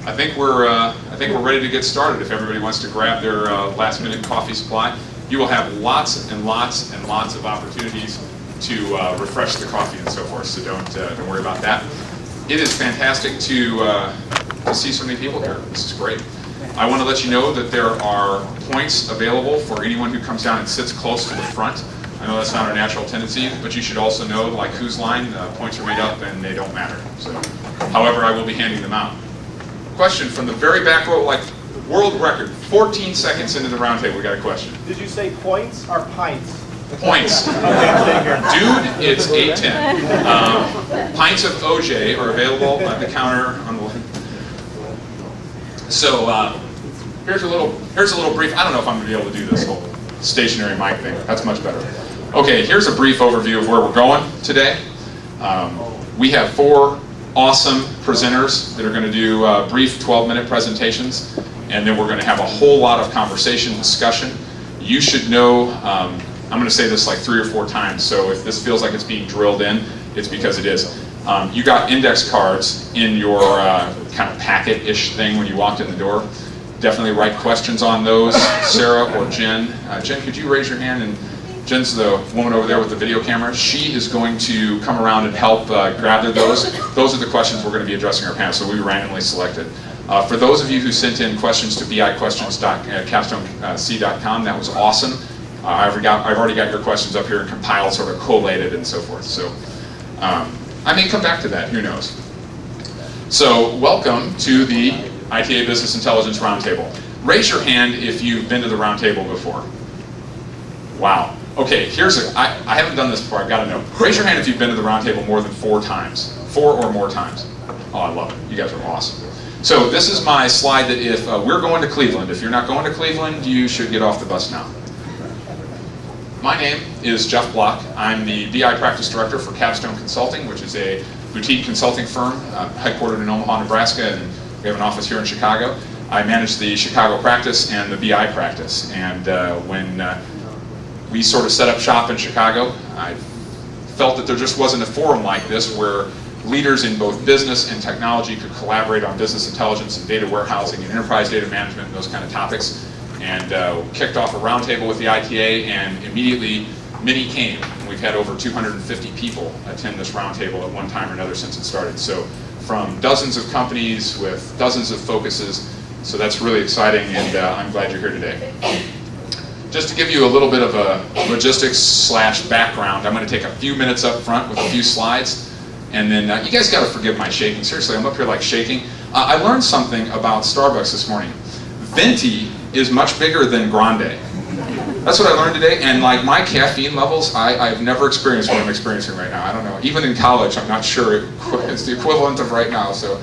I think we're ready to get started. If everybody wants to grab their last-minute coffee supply, you will have lots and lots and lots of opportunities to refresh the coffee and so forth. So don't worry about that. It is fantastic to see so many people here. This is great. I want to let you know that there are points available for anyone who comes down and sits close to the front. I know that's not our natural tendency, but you should also know, like whose line, points are made up and they don't matter. So, however, I will be handing them out. Question from the very back row, like world record, 14 seconds into the roundtable, we got a question. Did you say points or pints? Points. Dude, it's 8:10. Pints of OJ are available at the counter on the left. So here's a little brief. I don't know if I'm going to be able to do this whole stationary mic thing. That's much better. Okay, here's a brief overview of where we're going today. We have 4 awesome presenters that are going to do brief 12-minute presentations, and then we're going to have a whole lot of conversation, discussion. You should know, I'm going to say this like 3 or 4 times, so if this feels like it's being drilled in, it's because it is. You got index cards in your kind of packet-ish thing when you walked in the door. Definitely write questions on those, Sarah or Jen. Jen, could you raise your hand? And Jen's the woman over there with the video camera. She is going to come around and help gather those. Those are the questions we're going to be addressing our panel, so we randomly selected. For those of you who sent in questions to biquestions.capstonec.com, that was awesome. I've already got your questions up here and compiled, sort of collated and so forth. So I may come back to that, who knows. So welcome to the ITA Business Intelligence Roundtable. Raise your hand if you've been to the roundtable before. Wow. Okay, I haven't done this before, I've got to know. Raise your hand if you've been to the roundtable more than 4 times. 4 or more times. Oh, I love it. You guys are awesome. So this is my slide that if we're going to Cleveland, if you're not going to Cleveland, you should get off the bus now. My name is Jeff Block. I'm the BI Practice Director for Capstone Consulting, which is a boutique consulting firm headquartered in Omaha, Nebraska, and we have an office here in Chicago. I manage the Chicago practice and the BI practice, and when we sort of set up shop in Chicago, I felt that there just wasn't a forum like this where leaders in both business and technology could collaborate on business intelligence and data warehousing and enterprise data management and those kind of topics. And kicked off a roundtable with the ITA, and immediately many came. We've had over 250 people attend this roundtable at one time or another since it started. So from dozens of companies with dozens of focuses. So that's really exciting, and I'm glad you're here today. Just to give you a little bit of a logistics/background, I'm going to take a few minutes up front with a few slides, and then you guys got to forgive my shaking. Seriously, I'm up here like shaking. I learned something about Starbucks this morning. Venti is much bigger than Grande. That's what I learned today, and like my caffeine levels, I've never experienced what I'm experiencing right now. I don't know. Even in college, I'm not sure it's the equivalent of right now. So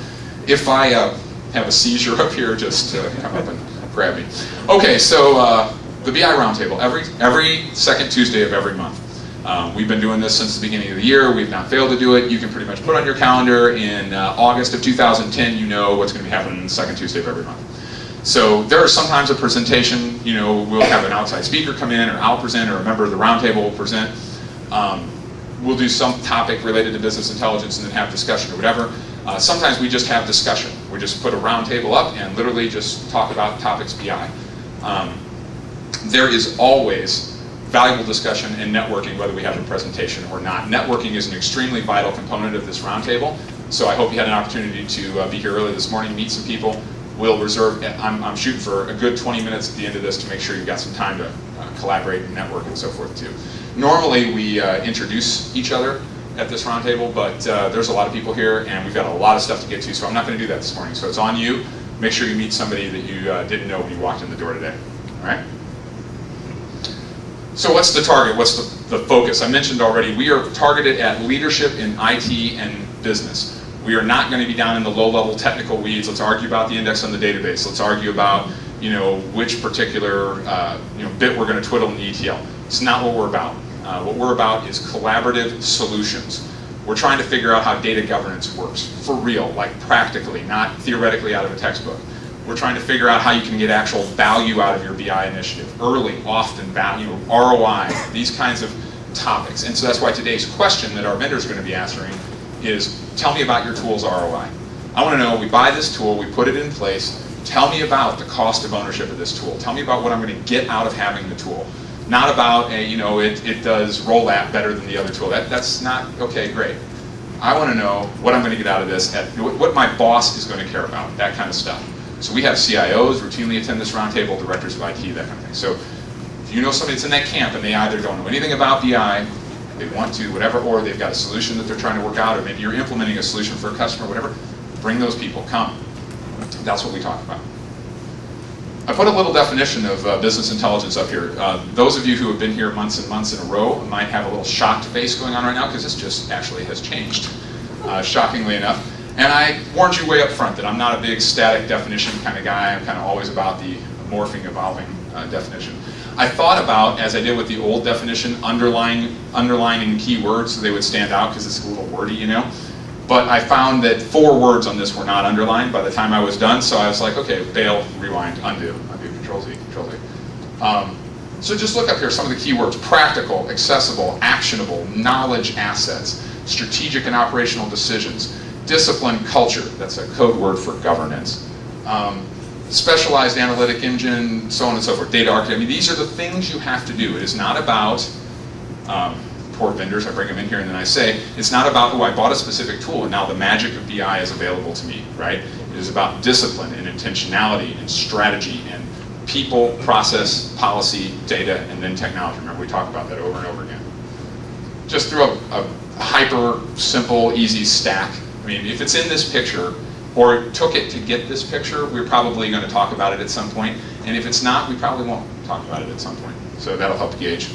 if I have a seizure up here, just come up and grab me. Okay, so the BI Roundtable, every second Tuesday of every month. We've been doing this since the beginning of the year. We've not failed to do it. You can pretty much put on your calendar in August of 2010, you know what's going to be happening the second Tuesday of every month. So there is sometimes a presentation, we'll have an outside speaker come in, or I'll present, or a member of the roundtable will present. We'll do some topic related to business intelligence and then have discussion or whatever. Sometimes we just have discussion. We just put a roundtable up and literally just talk about topics BI. There is always valuable discussion and networking, whether we have a presentation or not. Networking is an extremely vital component of this roundtable. So I hope you had an opportunity to be here early this morning, meet some people. We'll reserve, I'm shooting for a good 20 minutes at the end of this to make sure you've got some time to collaborate and network and so forth too. Normally we introduce each other at this roundtable, but there's a lot of people here and we've got a lot of stuff to get to, so I'm not going to do that this morning. So it's on you. Make sure you meet somebody that you didn't know when you walked in the door today. All right? So what's the target? What's the focus? I mentioned already, we are targeted at leadership in IT and business. We are not going to be down in the low-level technical weeds. Let's argue about the index on the database. Let's argue about, which particular bit we're going to twiddle in the ETL. It's not what we're about. What we're about is collaborative solutions. We're trying to figure out how data governance works for real, like practically, not theoretically out of a textbook. We're trying to figure out how you can get actual value out of your BI initiative, early, often value, ROI, these kinds of topics. And so that's why today's question that our vendors are going to be answering is, tell me about your tool's ROI. I want to know, we buy this tool, we put it in place, tell me about the cost of ownership of this tool. Tell me about what I'm going to get out of having the tool. Not about, it does roll app better than the other tool. That's not, okay, great. I want to know what I'm going to get out of this, what my boss is going to care about, that kind of stuff. So we have CIOs routinely attend this roundtable, directors of IT, that kind of thing. So if you know somebody that's in that camp and they either don't know anything about BI, they want to, whatever, or they've got a solution that they're trying to work out, or maybe you're implementing a solution for a customer, whatever, bring those people, come. That's what we talk about. I put a little definition of business intelligence up here. Those of you who have been here months and months in a row might have a little shocked face going on right now because this just actually has changed, shockingly enough. And I warned you way up front that I'm not a big static definition kind of guy. I'm kind of always about the morphing, evolving definition. I thought about, as I did with the old definition, underlining keywords so they would stand out because it's a little wordy, But I found that 4 words on this were not underlined by the time I was done, so I was like, okay, bail, rewind, undo, Control-Z, Control-Z. So just look up here some of the keywords: practical, accessible, actionable, knowledge assets, strategic and operational decisions, discipline, culture, that's a code word for governance, specialized analytic engine, so on and so forth, data architect. These are the things you have to do. It is not about, poor vendors, I bring them in here and then I say, it's not about, I bought a specific tool and now the magic of BI is available to me, right? It is about discipline and intentionality and strategy and people, process, policy, data, and then technology. Remember, we talk about that over and over again. Just through a hyper, simple, easy stack. If it's in this picture, or it took it to get this picture, we're probably going to talk about it at some point. And if it's not, we probably won't talk about it at some point. So that'll help gauge.